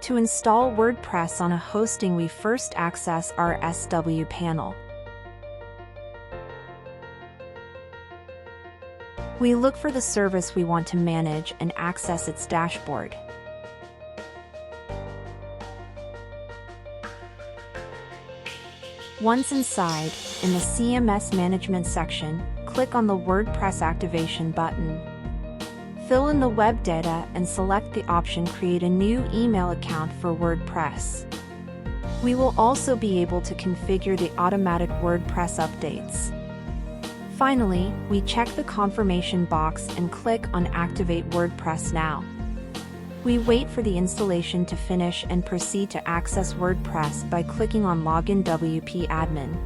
To install WordPress on a hosting, we first access our SWPanel. We look for the service we want to manage and access its dashboard. Once inside, in the CMS Management section, click on the WordPress Activation button. Fill in the web data and select the option Create a new email account for WordPress. We will also be able to configure the automatic WordPress updates. Finally, we check the confirmation box and click on Activate WordPress Now. We wait for the installation to finish and proceed to access WordPress by clicking on Login WP Admin.